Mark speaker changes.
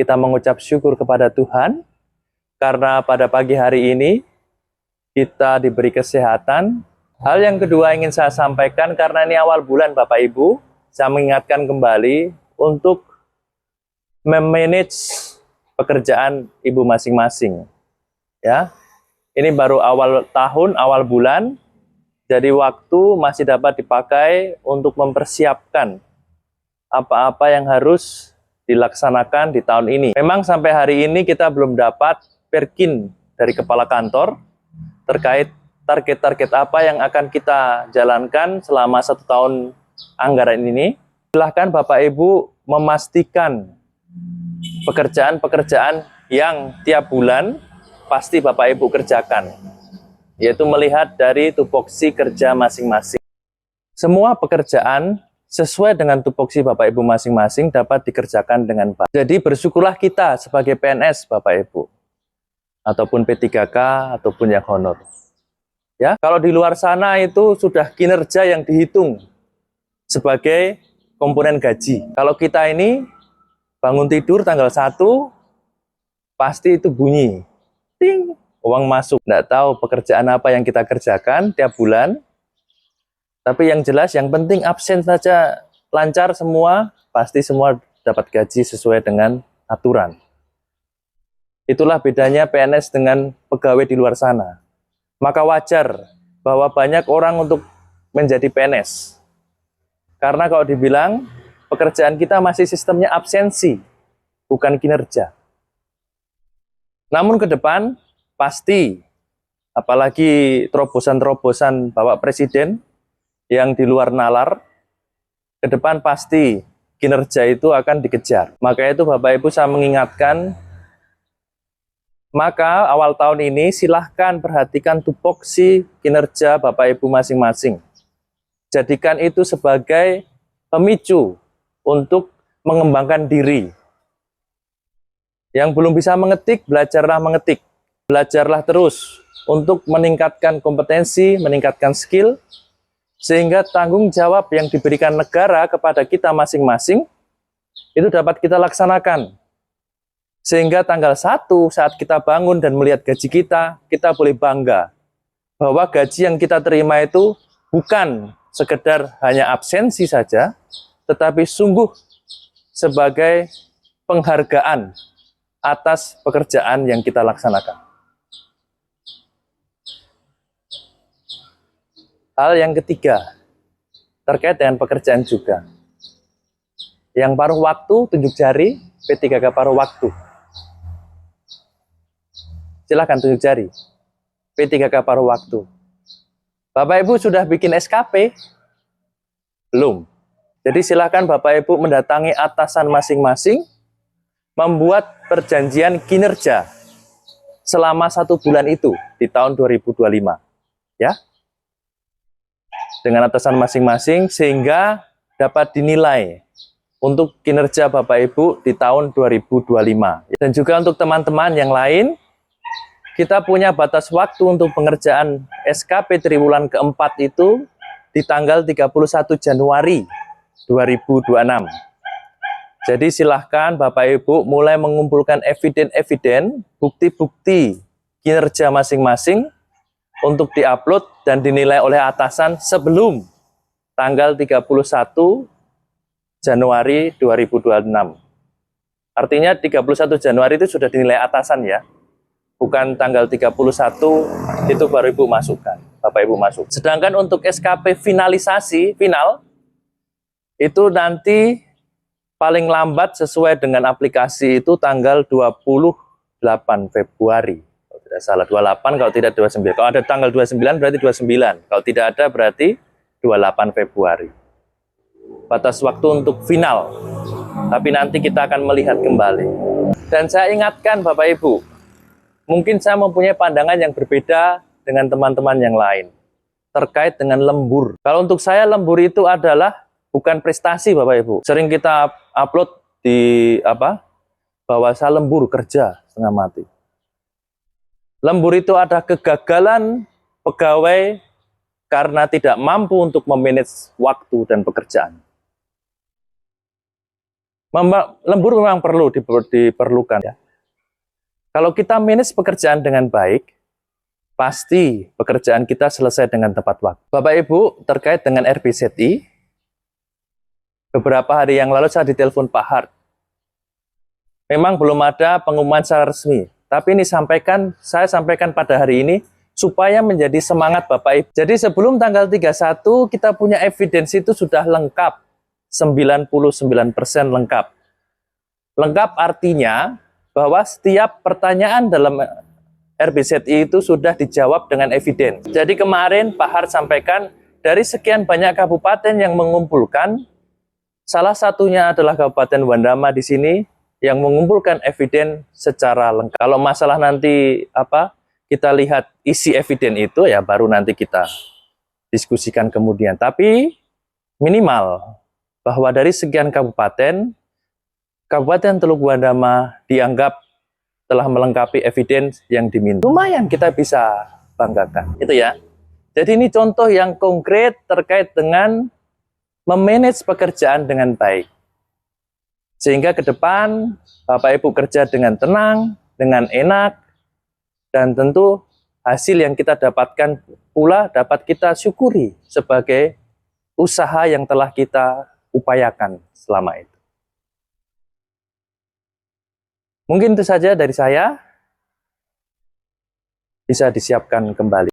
Speaker 1: kita mengucap syukur kepada Tuhan karena pada pagi hari ini kita diberi kesehatan. Hal yang kedua ingin saya sampaikan, karena ini awal bulan Bapak Ibu, saya mengingatkan kembali untuk memanage pekerjaan ibu masing-masing. Ya, ini baru awal tahun, awal bulan, jadi waktu masih dapat dipakai untuk mempersiapkan apa-apa yang harus dilaksanakan di tahun ini. Memang sampai hari ini kita belum dapat perkin dari kepala kantor terkait target-target apa yang akan kita jalankan selama 1 tahun anggaran ini. Silahkan Bapak Ibu memastikan pekerjaan-pekerjaan yang tiap bulan pasti Bapak Ibu kerjakan, yaitu melihat dari tupoksi kerja masing-masing. Semua pekerjaan sesuai dengan tupoksi Bapak Ibu masing-masing dapat dikerjakan dengan baik. Jadi bersyukurlah kita sebagai PNS Bapak Ibu, ataupun P3K, ataupun yang honor. Ya, kalau di luar sana itu sudah kinerja yang dihitung sebagai komponen gaji. Kalau kita ini bangun tidur tanggal 1, pasti itu bunyi. Ting, uang masuk. Nggak tahu pekerjaan apa yang kita kerjakan tiap bulan. Tapi yang jelas, yang penting absen saja lancar semua, pasti semua dapat gaji sesuai dengan aturan. Itulah bedanya PNS dengan pegawai di luar sana. Maka wajar bahwa banyak orang untuk menjadi PNS. Karena kalau dibilang, pekerjaan kita masih sistemnya absensi, bukan kinerja. Namun ke depan, pasti, apalagi terobosan-terobosan Bapak Presiden, yang di luar nalar, ke depan pasti kinerja itu akan dikejar. Maka itu Bapak Ibu saya mengingatkan, maka awal tahun ini silahkan perhatikan tupoksi kinerja Bapak Ibu masing-masing. Jadikan itu sebagai pemicu untuk mengembangkan diri. Yang belum bisa mengetik, belajarlah mengetik. Belajarlah terus untuk meningkatkan kompetensi, meningkatkan skill, sehingga tanggung jawab yang diberikan negara kepada kita masing-masing itu dapat kita laksanakan. Sehingga tanggal 1 saat kita bangun dan melihat gaji kita boleh bangga bahwa gaji yang kita terima itu bukan sekedar hanya absensi saja, tetapi sungguh sebagai penghargaan atas pekerjaan yang kita laksanakan. Hal yang ketiga, terkait dengan pekerjaan juga. Yang paruh waktu, tunjuk jari, P3K paruh waktu. Silakan tunjuk jari, P3K paruh waktu. Bapak Ibu sudah bikin SKP? Belum. Jadi silakan Bapak Ibu mendatangi atasan masing-masing, membuat perjanjian kinerja selama 1 bulan itu di tahun 2025. Ya. Dengan atasan masing-masing, sehingga dapat dinilai untuk kinerja Bapak Ibu di tahun 2025. Dan juga untuk teman-teman yang lain, kita punya batas waktu untuk pengerjaan SKP triwulan keempat itu di tanggal 31 Januari 2026. Jadi silahkan Bapak Ibu mulai mengumpulkan eviden-eviden, bukti-bukti kinerja masing-masing, untuk diupload dan dinilai oleh atasan sebelum tanggal 31 Januari 2026. Artinya 31 Januari itu sudah dinilai atasan ya. Bukan tanggal 31 itu baru Ibu masukkan, Bapak Ibu masuk. Sedangkan untuk SKP finalisasi, final, itu nanti paling lambat sesuai dengan aplikasi itu tanggal 28 Februari. Tidak salah, 28 kalau tidak 29. Kalau ada tanggal 29 berarti 29. Kalau tidak ada berarti 28 Februari. Batas waktu untuk final. Tapi nanti kita akan melihat kembali. Dan saya ingatkan Bapak Ibu, mungkin saya mempunyai pandangan yang berbeda dengan teman-teman yang lain terkait dengan lembur. Kalau untuk saya lembur itu adalah bukan prestasi Bapak Ibu. Sering kita upload di bahwa saya lembur kerja setengah mati. Lembur itu ada kegagalan pegawai karena tidak mampu untuk memanage waktu dan pekerjaan. Lembur memang perlu diperlukan ya. Kalau kita manage pekerjaan dengan baik, pasti pekerjaan kita selesai dengan tepat waktu. Bapak Ibu, terkait dengan RBZI, beberapa hari yang lalu saya ditelepon Pak Hart. Memang belum ada pengumuman secara resmi, tapi ini saya sampaikan pada hari ini supaya menjadi semangat Bapak Ibu. Jadi sebelum tanggal 31 kita punya evidensi itu sudah lengkap, 99% lengkap. Lengkap artinya bahwa setiap pertanyaan dalam RBZI itu sudah dijawab dengan eviden. Jadi kemarin Pak Hart sampaikan dari sekian banyak kabupaten yang mengumpulkan, salah satunya adalah Kabupaten Wandama di sini yang mengumpulkan eviden secara lengkap. Kalau masalah nanti kita lihat isi eviden itu ya baru nanti kita diskusikan kemudian. Tapi minimal bahwa dari sekian kabupaten, Kabupaten Teluk Wandama dianggap telah melengkapi eviden yang diminta. Lumayan kita bisa banggakan. Itu ya. Jadi ini contoh yang konkret terkait dengan memanage pekerjaan dengan baik. Sehingga ke depan Bapak Ibu kerja dengan tenang, dengan enak, dan tentu hasil yang kita dapatkan pula dapat kita syukuri sebagai usaha yang telah kita upayakan selama itu. Mungkin itu saja dari saya, bisa disiapkan kembali.